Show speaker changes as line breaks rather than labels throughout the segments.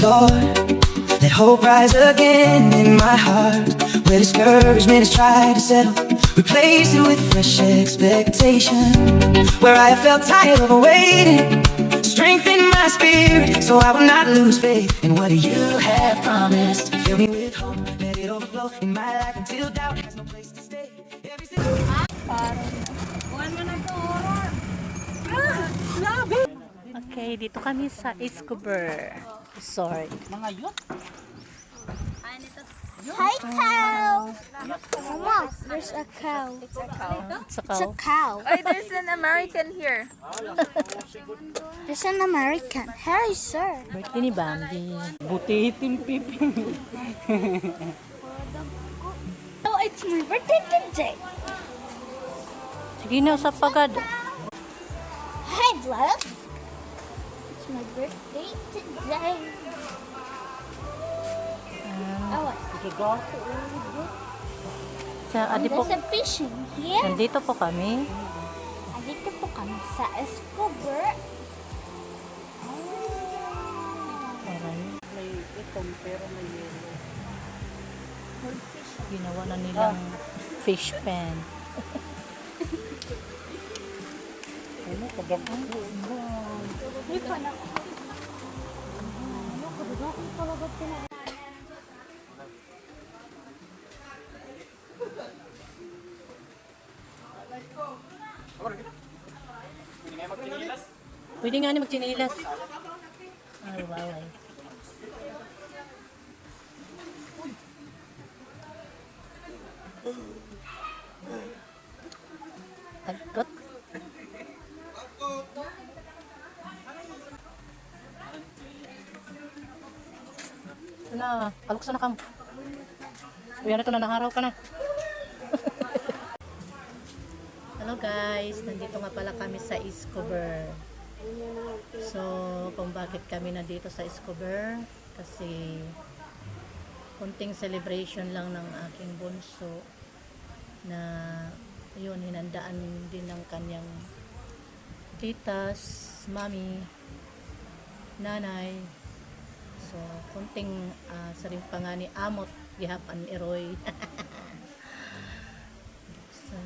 Lord, let hope rise again in my heart. Where discouragement has tried to settle, replace it with fresh expectation. Where I have felt tired of waiting, strengthen my spirit so I will not lose faith in what you have promised. Fill me with hope, let it overflow in my life until doubt has no place to stay. Every single
Okay, dito kami sa Escobar Resort.
Hi, cow! Mama, there's a cow.
It's a
It's a
cow.
cow.
Oh, there's an American here.
There's an American. Hi, sir.
Birthday ni Bambi.
Butitin pipi.
Oh, it's my birthday today.
Sige na, usap agad.
Hi, vlog. It's my birthday today. Oh, what?
Sa, po,
There's a fishing here.
nandito po kami.
Andito po kami sa Escobar.
May itong pero may yellow.
Ginawa na nilang fish pen.
Ano, kadagdag ko.
Pwede nga ni magchinilas. Ay, wow. Ay. Tagkot. Na, aluksa na kam. Uy, ano to, nanaharaw ka na. Hello guys, nandito nga pala kami sa Escobar. So, kung bakit kami nandito sa Escobar, kasi konting celebration lang ng aking bunso na yun, hinandaan din ng kanyang titas, mami, nanay. So, konting sa rin pa nga ni Amot, gihapan Eroy. So,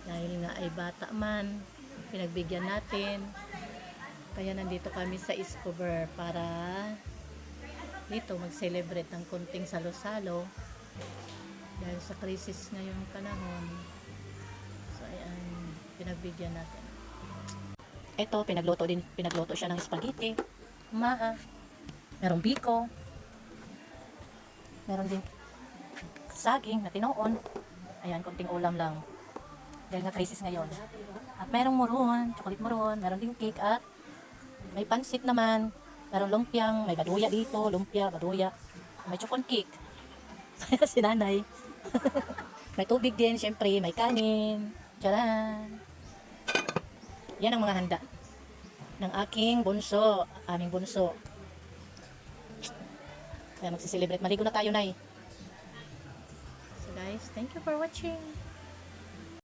dahil nga ay bata man, pinagbigyan natin. Kaya nandito kami sa Escobar para dito mag-celebrate ng konting salo-salo dahil sa krisis ngayong panahon. So, ayan, pinagbigyan natin. Ito, pinagluto siya ng spaghetti, merong biko, meron din saging na tinoon. Ayan, konting ulam lang dahil nga crisis ngayon. At merong muron, chocolate muron, meron din cake at may pansit naman, merong lumpiang, may baduya dito, lumpia, baduya, may chocolate cake. Si nanay. May tubig din, syempre, may kanin. Tcharan! Yan ang mga handa ng aking bunso, aming bunso. Kaya magsiselebrate. Maligo na tayo, Nay. So guys, thank you for watching.